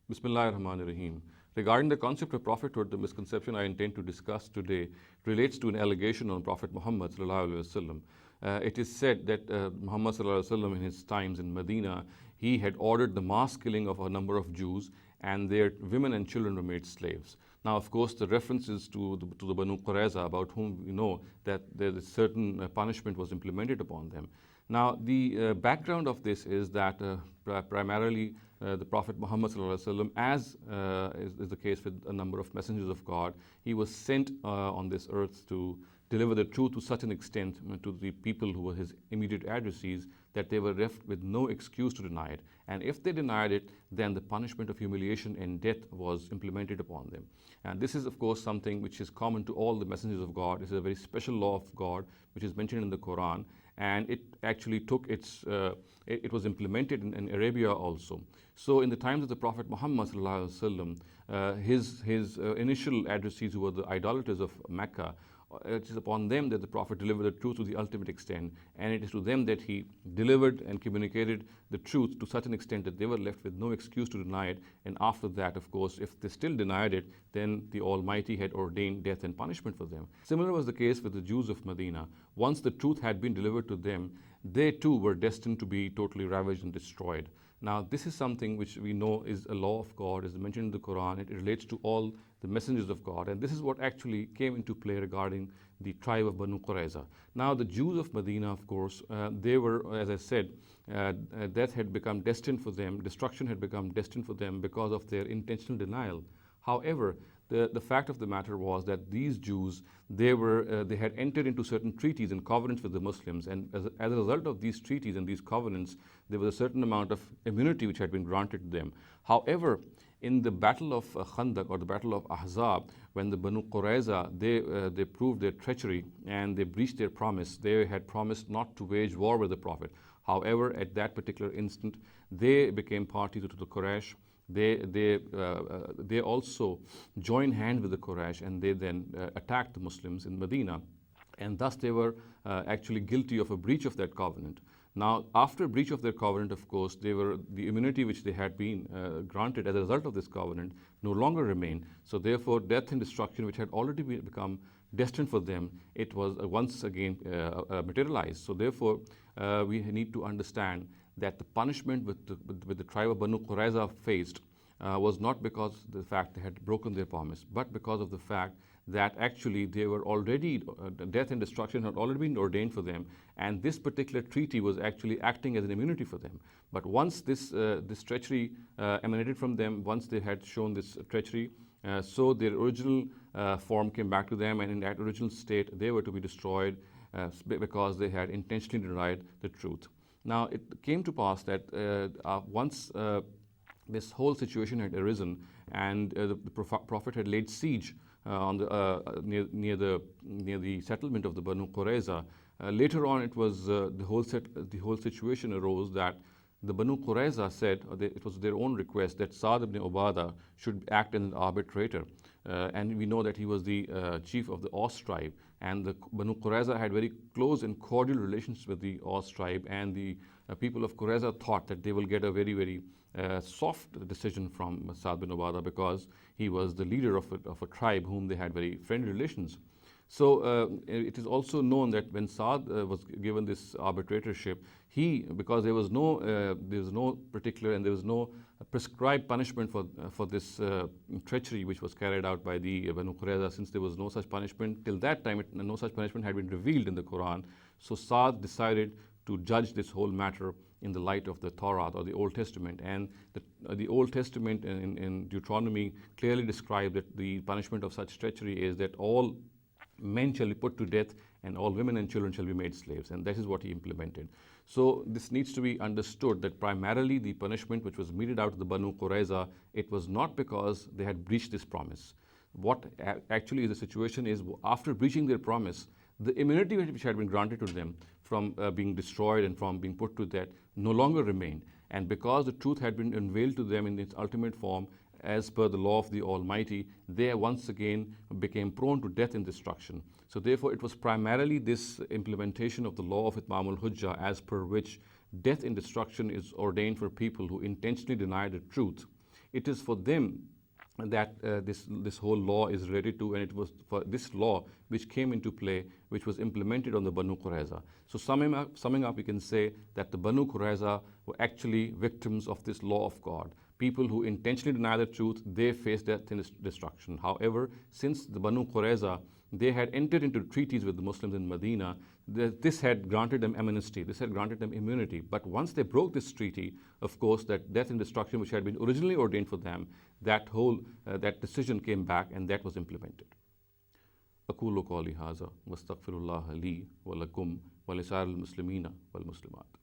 Bismillah ar-Rahman ar-Rahim. Regarding the concept of prophethood, the misconception I intend to discuss today relates to an allegation on Prophet Muhammad sallallahu alaihi wasallam. It is said that Muhammad sallallahu alaihi wasallam in his times in Medina, he had ordered the mass killing of a number of Jews, and their women and children were made slaves. Now, of course, the references to the Banu Qurayza, about whom we know that there is certain punishment was implemented upon them. Now, the background of this is that primarily the Prophet Muhammad ﷺ, as is the case with a number of messengers of God, he was sent on this earth to deliver the truth to such an extent to the people who were his immediate adversaries that they were left with no excuse to deny it. And if they denied it, then the punishment of humiliation and death was implemented upon them. And this is, of course, something which is common to all the messengers of God. This is a very special law of God which is mentioned in the Quran, and it actually took it was implemented in Arabia also. So in the times of the Prophet Muhammad ﷺ, his initial adversaries, who were the idolaters of Mecca, it is upon them that the Prophet delivered the truth to the ultimate extent, and it is to them that he delivered and communicated the truth to such an extent that they were left with no excuse to deny it. And after that, of course, if they still denied it, then the Almighty had ordained death and punishment for them. Similar was the case with the Jews of Medina. Once the truth had been delivered to them, they too were destined to be totally ravaged and destroyed. Now, this is something which we know is a law of God, is mentioned in the Quran. It relates to all the messengers of God, and this is what actually came into play regarding the tribe of Banu Qurayza. Now, the Jews of Medina, of course, they were, as I said, death had become destined for them, destruction had become destined for them because of their intentional denial. However, the fact of the matter was that these Jews, they had entered into certain treaties and covenants with the Muslims, and as a result of these treaties and these covenants, there was a certain amount of immunity which had been granted to them. However, in the battle of Khandaq, or the battle of Ahzab, when the Banu Qurayza, they proved their treachery and they breached their promise. They had promised not to wage war with the Prophet. However, at that particular instant, they became party to the Quraysh. They also joined hand with the Quraysh, and they then attacked the Muslims in Medina, and thus they were actually guilty of a breach of that covenant. Now, after breach of their covenant, of course, the immunity which they had been granted as a result of this covenant no longer remained. So therefore, death and destruction, which had already become destined for them, it was once again materialized. So therefore, we need to understand that the punishment with the tribe of Banu Qurayza faced was not because of the fact they had broken their promise, but because of the fact that actually they were already, death and destruction had already been ordained for them, and this particular treaty was actually acting as an immunity for them. But once this treachery emanated from them, once they had shown this treachery, so their original form came back to them, and in that original state they were to be destroyed because they had intentionally denied the truth. Now, it came to pass that once this whole situation had arisen, and the Prophet had laid siege on near the settlement of the Banu Qurayza. Later on, it was the whole situation arose that the Banu Qurayza said, it was their own request, that Sa'd ibn Ubadah should act as an arbitrator. And we know that he was the chief of the Aus tribe, and the Banu Qurayza had very close and cordial relations with the Aus tribe, and the people of Qurayza thought that they will get a very, very soft decision from Sa'd bin Ubadah, because he was the leader of a tribe whom they had very friendly relations. So it is also known that when Sa'd was given this arbitratorship, because there was no particular and there was no prescribed punishment for this treachery which was carried out by the Banu Qurayza, since there was no such punishment till that time, no such punishment had been revealed in the Quran. So Sa'd decided to judge this whole matter in the light of the Torah, or the Old Testament. And the Old Testament in Deuteronomy clearly described that the punishment of such treachery is that all men shall be put to death, and all women and children shall be made slaves. And that is what he implemented. So this needs to be understood, that primarily the punishment which was meted out to the Banu Qurayza, it was not because they had breached this promise. What actually the situation is, after breaching their promise, the immunity which had been granted to them from being destroyed and from being put to death no longer remained. And because the truth had been unveiled to them in its ultimate form, as per the law of the Almighty, they once again became prone to death and destruction. So therefore, it was primarily this implementation of the law of Itmamul Hujjah, as per which death and destruction is ordained for people who intentionally deny the truth. it is for them that this whole law is related to, and it was for this law which came into play, which was implemented on the Banu Qurayza. So summing up, we can say that the Banu Qurayza were actually victims of this law of God. People who intentionally deny the truth, they face death and destruction. However, since the Banu Qurayza, they had entered into treaties with the Muslims in Medina, this had granted them amnesty, this had granted them immunity. But once they broke this treaty, of course, that death and destruction which had been originally ordained for them, that decision came back and that was implemented. أقول قولي هذا واستغفر الله لي ولكم ولسائر المسلمين والمسلمات.